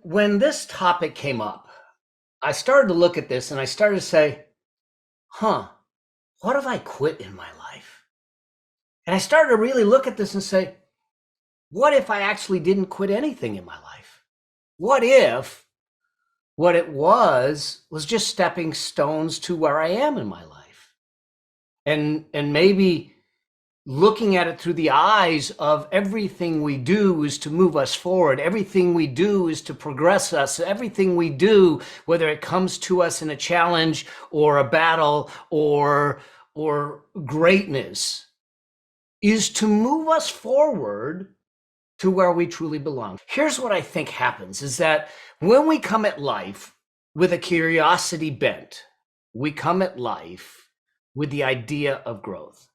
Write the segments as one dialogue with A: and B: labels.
A: When this topic came up, I started to look at this and I started to say, huh, what have I quit in my life? And I started to really look at this and say, what if I actually didn't quit anything in my life? What if what it was just stepping stones to where I am in my life? And maybe looking at it through the eyes of everything we do is to move us forward. Everything we do is to progress us. Everything we do, whether it comes to us in a challenge or a battle or greatness, is to move us forward to where we truly belong. Here's what I think happens is that when we come at life with a curiosity bent, we come at life with the idea of growth.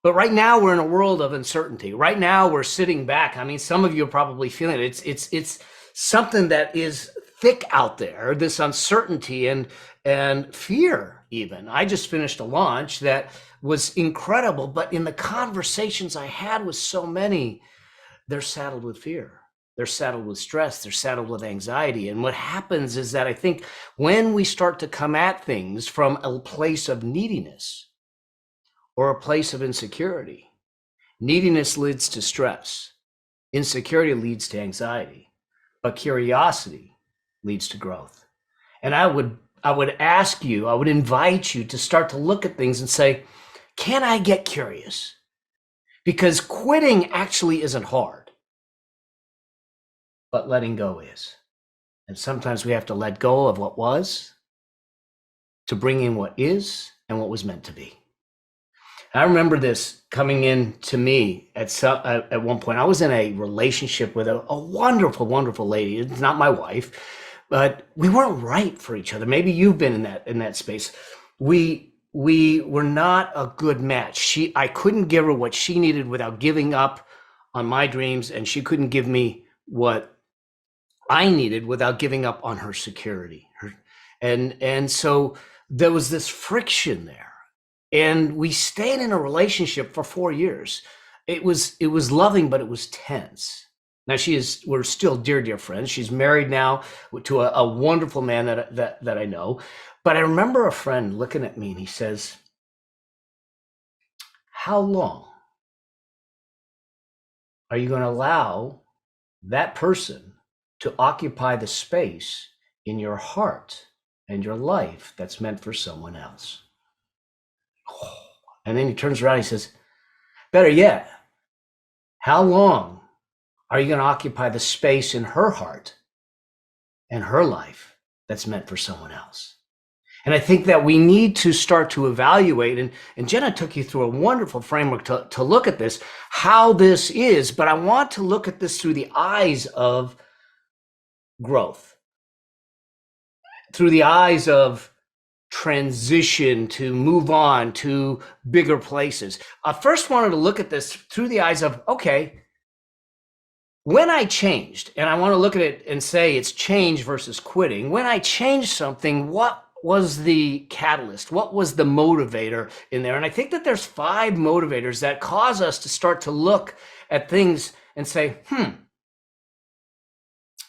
A: But right now we're in a world of uncertainty. Right now we're sitting back. I mean, some of you are probably feeling it. It's something that is thick out there, this uncertainty and fear even. I just finished a launch that was incredible, but in the conversations I had with so many, they're saddled with fear. They're saddled with stress. They're saddled with anxiety. And what happens is that I think when we start to come at things from a place of neediness, or a place of insecurity. Neediness leads to stress. Insecurity leads to anxiety, but curiosity leads to growth. And I would ask you, I would invite you to start to look at things and say, can I get curious? Because quitting actually isn't hard, but letting go is. And sometimes we have to let go of what was to bring in what is and what was meant to be. I remember this coming in to me at one point. I was in a relationship with a wonderful, wonderful lady. It's not my wife, but we weren't right for each other. Maybe you've been in that space. We were not a good match. I couldn't give her what she needed without giving up on my dreams, and she couldn't give me what I needed without giving up on her security. And so there was this friction there. And we stayed in a relationship for 4 years. It was loving, but it was tense. Now we're still dear friends. She's married now to a wonderful man that I know. But I remember a friend looking at me and he says, how long are you going to allow that person to occupy the space in your heart and your life that's meant for someone else? And then he turns around and he says, better yet, how long are you going to occupy the space in her heart and her life that's meant for someone else? And I think that we need to start to evaluate, and Jenna took you through a wonderful framework to look at this, how this is, but I want to look at this through the eyes of growth, through the eyes of transition, to move on to bigger places. I first wanted to look at this through the eyes of, okay, when I changed, and I want to look at it and say it's change versus quitting. When I changed something, what was the catalyst? What was the motivator in there? And I think that there's 5 motivators that cause us to start to look at things and say,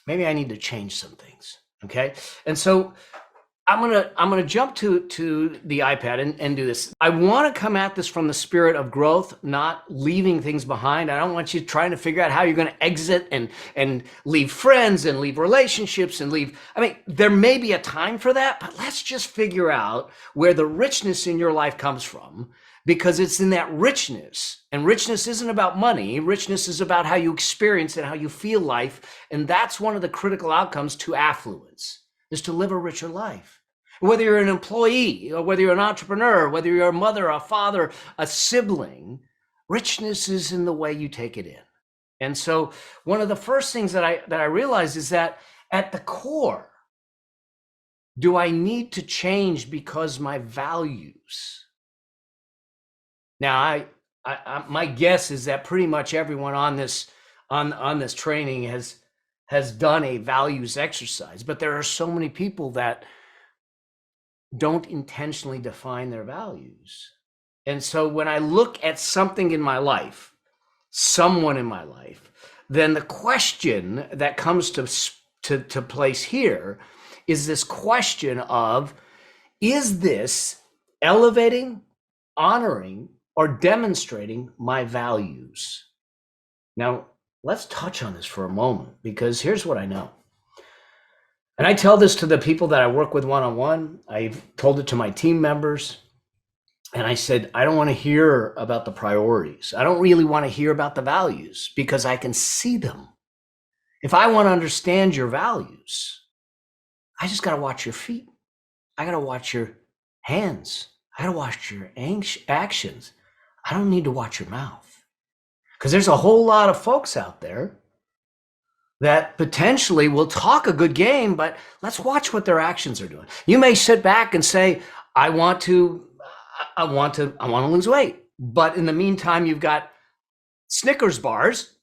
A: maybe I need to change some things. Okay. And so I'm gonna jump to the iPad and do this. I want to come at this from the spirit of growth, not leaving things behind. I don't want you trying to figure out how you're going to exit and leave friends and leave relationships and leave. I mean, there may be a time for that, but let's just figure out where the richness in your life comes from, because it's in that richness. And richness isn't about money. Richness is about how you experience it, how you feel life, and that's one of the critical outcomes to affluence, is to live a richer life. Whether you're an employee or whether you're an entrepreneur, whether you're a mother, a father, a sibling, richness is in the way you take it in. And so one of the first things that I realized is that at the core, do I need to change because my values? Now, my guess is that pretty much everyone on this training has done a values exercise, but there are so many people that don't intentionally define their values. And so when I look at something in my life, someone in my life, then the question that comes to place here is this question of, is this elevating, honoring, or demonstrating my values? Now, let's touch on this for a moment, because here's what I know. And I tell this to the people that I work with one-on-one. I've told it to my team members. And I said, I don't want to hear about the priorities. I don't really want to hear about the values, because I can see them. If I want to understand your values, I just got to watch your feet. I got to watch your hands. I got to watch your actions. I don't need to watch your mouth. Because there's a whole lot of folks out there that potentially will talk a good game, but let's watch what their actions are doing. You may sit back and say, I want to lose weight. But in the meantime, you've got Snickers bars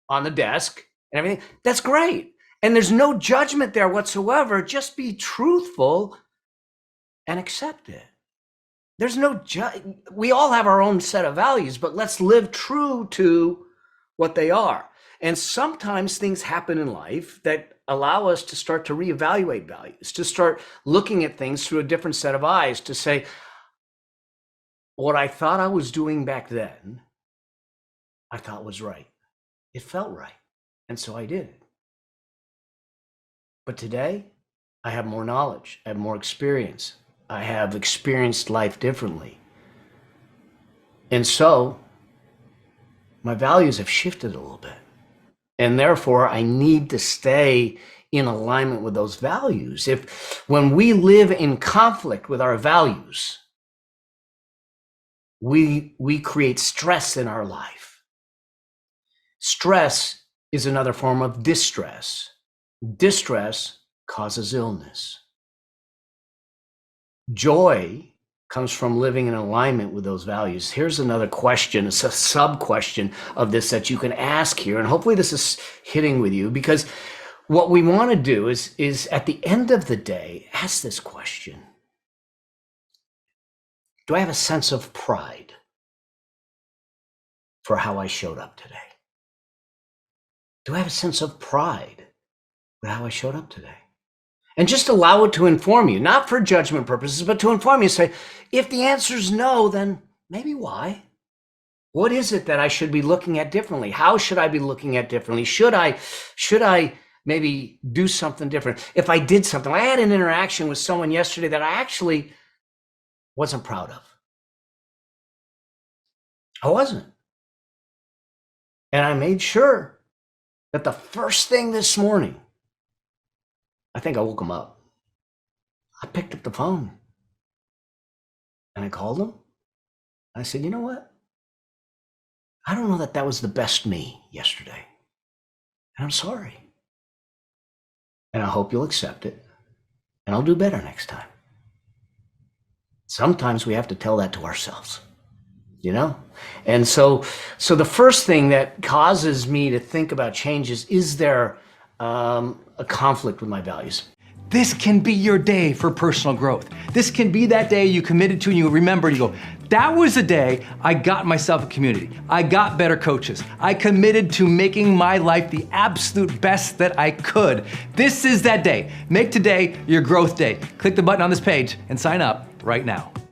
A: on the desk and everything. That's great. And there's no judgment there whatsoever. Just be truthful and accept it. There's no we all have our own set of values, but let's live true to what they are. And sometimes things happen in life that allow us to start to reevaluate values, to start looking at things through a different set of eyes, to say, what I thought I was doing back then, I thought was right. It felt right. And so I did it. But today, I have more knowledge, I have more experience. I have experienced life differently. And so my values have shifted a little bit. And therefore, I need to stay in alignment with those values. When we live in conflict with our values, we create stress in our life. Stress is another form of distress. Distress causes illness. Joy comes from living in alignment with those values. Here's another question. It's a sub-question of this that you can ask here. And hopefully this is hitting with you, because what we want to do is at the end of the day, ask this question. Do I have a sense of pride for how I showed up today? Do I have a sense of pride for how I showed up today? And just allow it to inform you, not for judgment purposes, but to inform you. Say, if the answer is no, then maybe why? What is it that I should be looking at differently? How should I be looking at differently? Should I maybe do something different? If I did something, I had an interaction with someone yesterday that I actually wasn't proud of. I wasn't. And I made sure that the first thing this morning, I think I woke him up. I picked up the phone and I called him. I said, you know what? I don't know that was the best me yesterday. And I'm sorry. And I hope you'll accept it. And I'll do better next time. Sometimes we have to tell that to ourselves, you know? And so the first thing that causes me to think about changes, is there a conflict with my values?
B: This can be your day for personal growth. This can be that day you committed to and you remember and you go, that was the day I got myself a community. I got better coaches. I committed to making my life the absolute best that I could. This is that day. Make today your growth day. Click the button on this page and sign up right now.